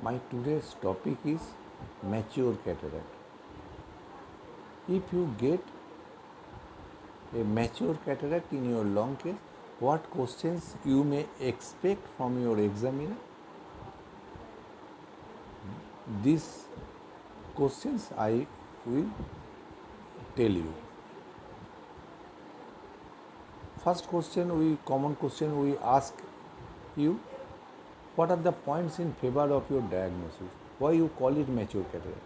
My today's topic is mature cataract. If you get a mature cataract in your long case, what questions you may expect from your examiner? These questions I will tell you. First common question we ask you, what are the points in favor of your diagnosis? Why you call it mature cataract?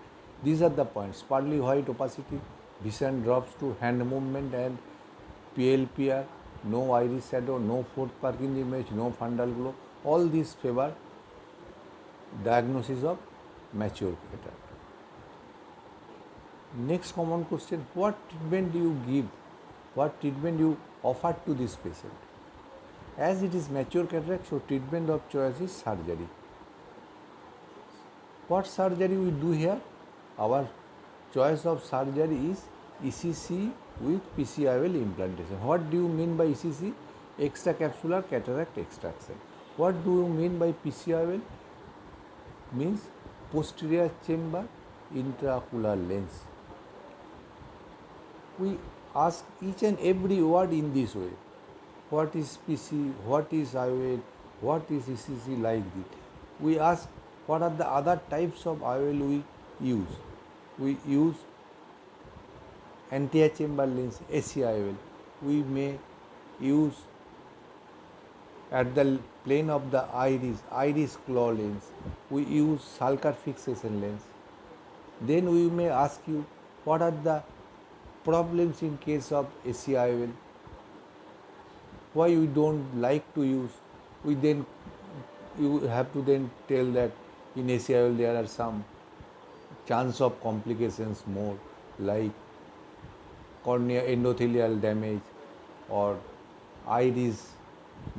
These are the points: pearly white opacity, vision drops to hand movement and PLPR, no iris shadow, no fourth Purkinje image, no fundal glow. All these favor diagnosis of mature cataract. Next common question: what treatment do you give? What treatment you offer to this patient? As it is mature cataract, so treatment of choice is surgery. What surgery we do here? Our choice of surgery is ECC with PCIOL implantation. What do you mean by ECC? Extracapsular cataract extraction. What do you mean by PCIOL? Means posterior chamber intraocular lens. We ask each and every word in this way. What is PC? What is IOL? What is ECC, like this? We ask what are the other types of IOL we use. We use anterior chamber lens, ACIOL. We may use at the plane of the iris claw lens. We use sulcar fixation lens. Then we may ask you what are the problems in case of ACIOL, why we don't like to use. You have to then tell that in ACIOL there are some chance of complications more, like cornea endothelial damage or iris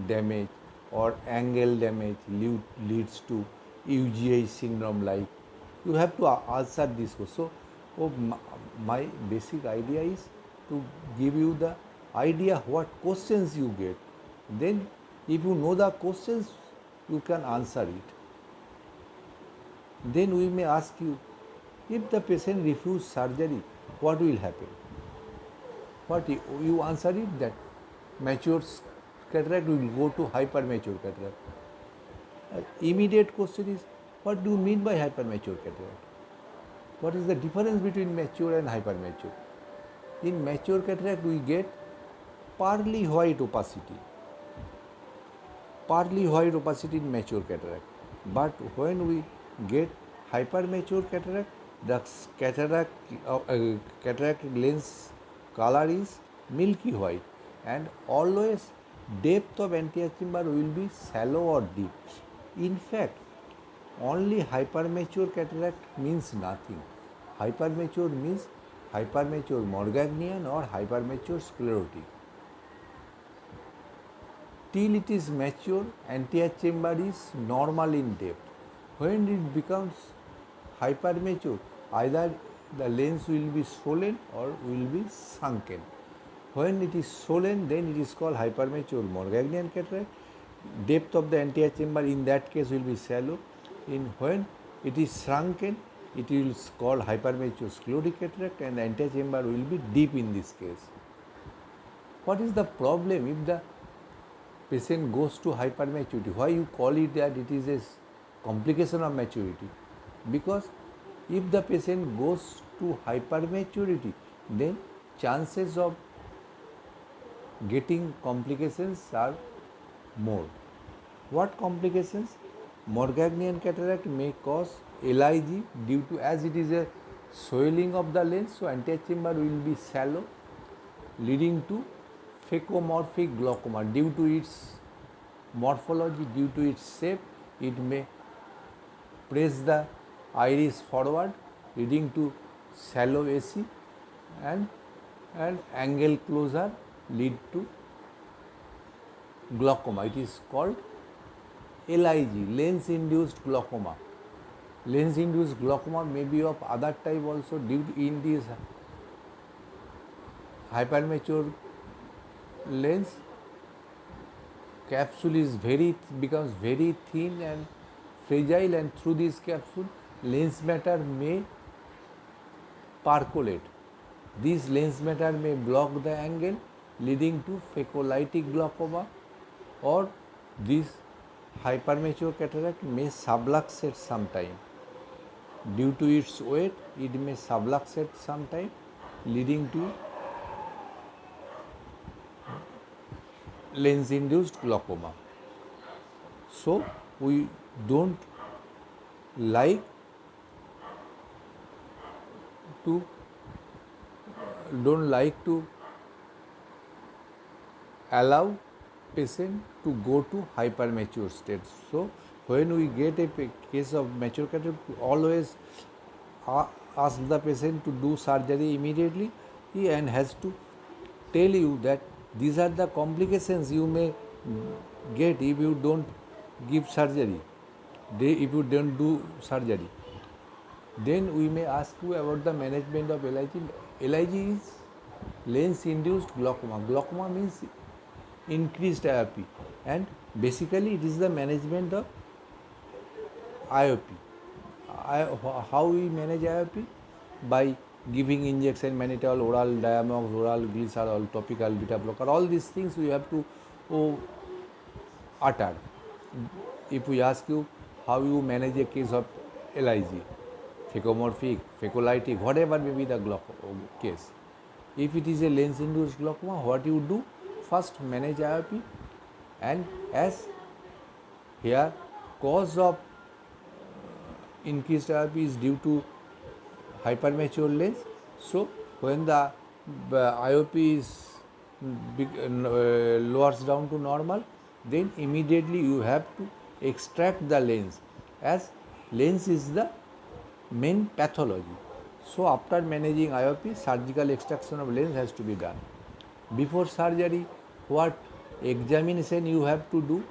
damage or angle damage leads to UGA syndrome, like. You have to answer this question. So my basic idea is to give you the idea what questions you get. Then if you know the questions, you can answer it. Then we may ask you, if the patient refuses surgery, what will happen? What you answer it that mature cataract will go to hypermature cataract. Immediate question is, what do you mean by hypermature cataract? What is the difference between mature and hypermature? In mature cataract we get pearly white opacity. Pearly white opacity in mature cataract. But when we get hypermature cataract, the cataract lens color is milky white, and always depth of anterior chamber will be shallow or deep. In fact, only hypermature cataract means nothing. Hypermature means hypermature Morganian or hypermature sclerotic. Till it is mature, anterior chamber is normal in depth. When it becomes hypermature, either the lens will be swollen or will be sunken. When it is swollen, then it is called hypermature Morganian cataract. Depth of the anterior chamber in that case will be shallow. When it is shrunken, it is called hypermature sclerotic cataract, and the anterior chamber will be deep in this case. What is the problem if the patient goes to hypermaturity? Why you call it that it is a complication of maturity? Because if the patient goes to hypermaturity, then chances of getting complications are more. What complications? Morganian cataract may cause LIG due to, as it is a swelling of the lens, so anterior chamber will be shallow, leading to phacomorphic glaucoma. Due to its morphology, due to its shape, it may press the iris forward, leading to shallow AC, and angle closure lead to glaucoma. It is called LIG, lens induced glaucoma. Lens induced glaucoma may be of other type also, due to in this hypermature lens capsule is becomes very thin and fragile, and through this capsule, lens matter may percolate. This lens matter may block the angle, leading to phacolytic glaucoma, or this hypermature cataract may subluxate sometime. Due to its weight, it may subluxate sometime, leading to lens-induced glaucoma. So we don't like to allow patient to go to hypermature state. So when we get a case of mature cataract, always ask the patient to do surgery immediately and has to tell you that these are the complications you may get if you don't give surgery, if you don't do surgery. Then we may ask you about the management of LIG. LIG is lens-induced glaucoma. Glaucoma means increased IOP, and basically it is the management of IOP. How we manage IOP? By giving injection, mannitol, oral Diamox, oral glycerol, topical beta blocker. All these things we have to utter. If we ask you how you manage a case of LIG, phacomorphic, phacolytic, whatever may be the case. If it is a lens-induced glaucoma, what you do? First manage IOP, and as here cause of increased IOP is due to hypermature lens. So when the IOP is lowers down to normal, then immediately you have to extract the lens, as lens is the main pathology. So after managing IOP, surgical extraction of lens has to be done. Before surgery, what examination you have to do?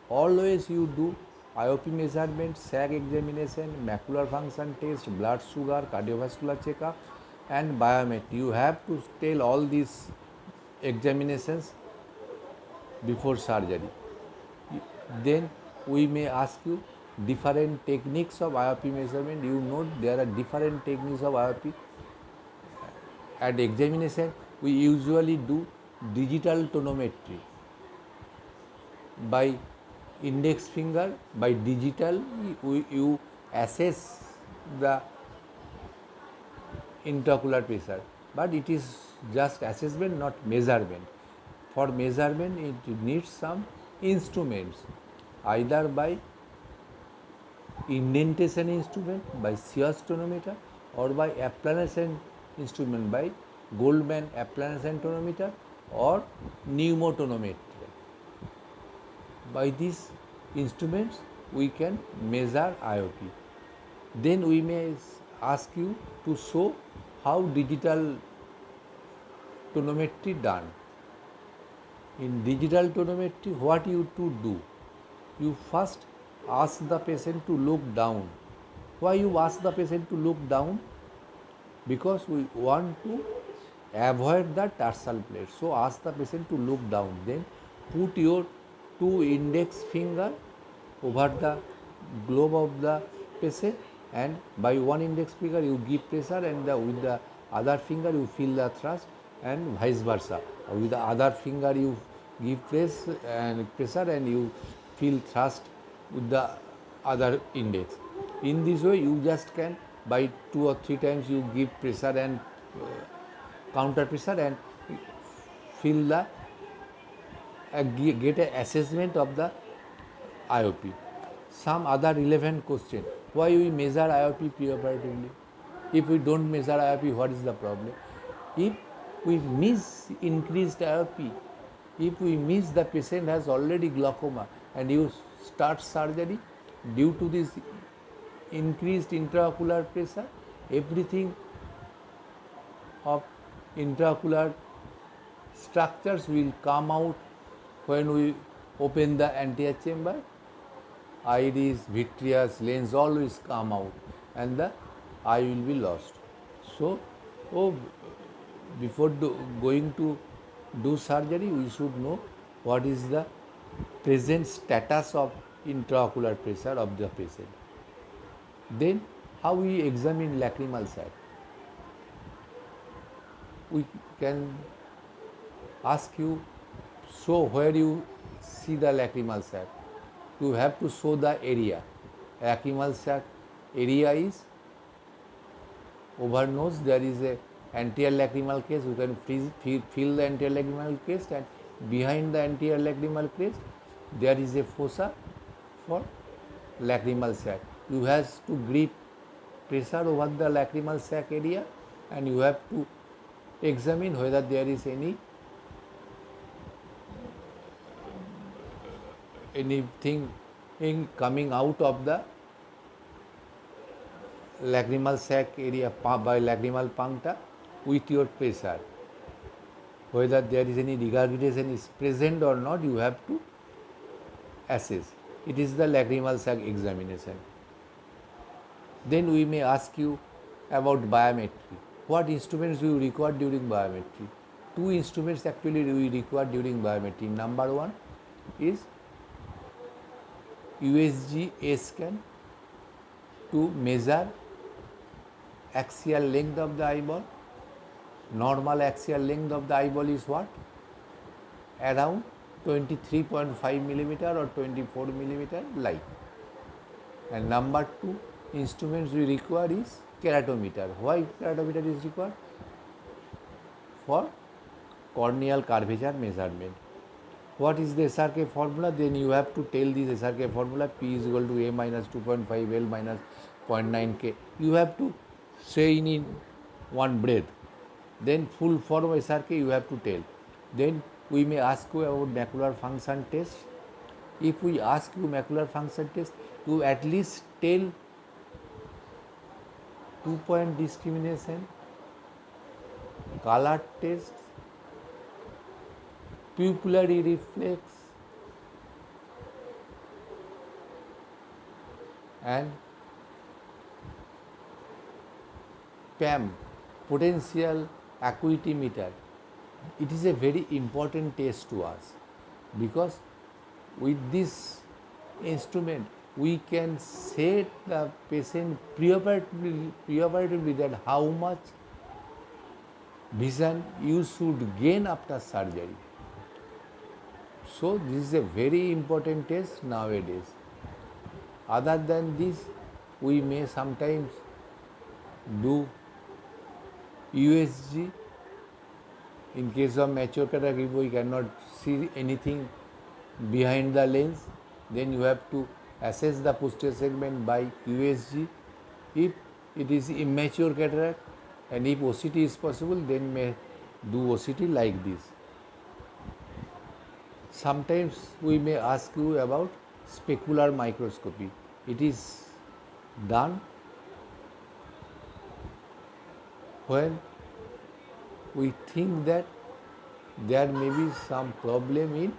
Always you do IOP measurement, SAG examination, macular function test, blood sugar, cardiovascular checkup, and biomet. You have to tell all these examinations before surgery. Then we may ask you different techniques of IOP measurement. You know there are different techniques of IOP. At examination, we usually do digital tonometry by index finger. By digital, you assess the intraocular pressure, but it is just assessment, not measurement. For measurement, it needs some instruments, either by indentation instrument, by Sears tonometer, or by applanation instrument, by Goldman applanation tonometer or pneumotonometry. By these instruments, we can measure IOP. Then we may ask you to show how digital tonometry done. In digital tonometry, what you to do? You first ask the patient to look down. Why you ask the patient to look down? Because we want to avoid the tarsal plate. So ask the patient to look down. Then put your 2 index finger over the globe of the patient, and by 1 index finger you give pressure, and with the other finger you feel the thrust, and vice versa. With the other finger you give pressure and you feel thrust with the other index. In this way you just can, by 2 or 3 times you give pressure and counter pressure and feel the get an assessment of the IOP. Some other relevant question: why we measure IOP preoperatively? If we don't measure IOP, what is the problem? If we miss increased IOP, if we miss the patient has already glaucoma and you start surgery, due to this increased intraocular pressure, everything of intraocular structures will come out when we open the anterior chamber. Iris, vitreous, lens always come out and the eye will be lost. So, before going to do surgery, we should know what is the present status of intraocular pressure of the patient. Then how we examine lacrimal sac? We can ask you, show where you see the lacrimal sac. You have to show the area. Lacrimal sac area is over nose, there is a anterior lacrimal case, you can feel the anterior lacrimal crest, and behind the anterior lacrimal crest there is a fossa for lacrimal sac. You have to grip pressure over the lacrimal sac area, and you have to examine whether there is anything coming out of the lacrimal sac area by lacrimal puncta with your pressure. Whether there is any regurgitation is present or not, you have to assess. It is the lacrimal sac examination. Then we may ask you about biometry. What instruments you require during biometry? Two instruments actually we require during biometry. Number one is USG A scan to measure axial length of the eyeball. Normal axial length of the eyeball is what? Around 23.5 millimeter or 24 millimeter light. And number two instruments we require is keratometer. Why keratometer is required? For corneal curvature measurement. What is the SRK formula? Then you have to tell this SRK formula: P is equal to A minus 2.5 L minus 0.9 K. You have to say in one breath. Then full form SRK you have to tell. Then we may ask you about macular function test. If we ask you macular function test, you at least tell 2-point discrimination, color test, pupillary reflex, and PAM, potential acuity meter. It is a very important test to us, because with this instrument we can set the patient preoperatively that how much vision you should gain after surgery. So this is a very important test nowadays. Other than this, we may sometimes do USG. In case of mature cataract, if we cannot see anything behind the lens, then you have to assess the posterior segment by USG. If it is immature cataract and if OCT is possible, then may do OCT like this. Sometimes we may ask you about specular microscopy. It is done when we think that there may be some problem in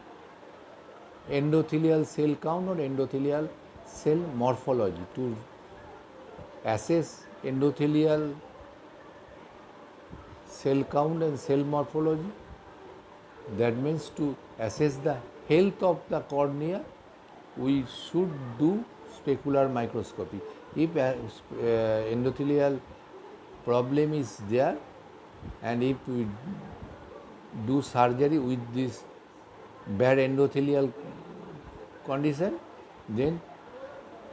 endothelial cell count or endothelial cell morphology. To assess endothelial cell count and cell morphology, that means to assess the health of the cornea, we should do specular microscopy. If endothelial problem is there, and if we do surgery with this bad endothelial condition, then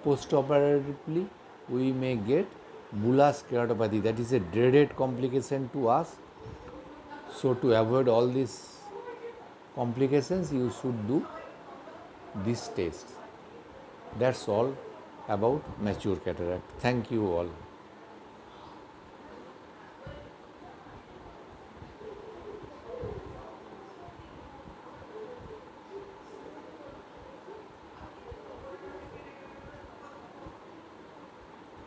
post-operatively we may get bullous keratopathy. That is a dreaded complication to us. So to avoid all these complications, you should do this test. That's all about mature cataract. Thank you all.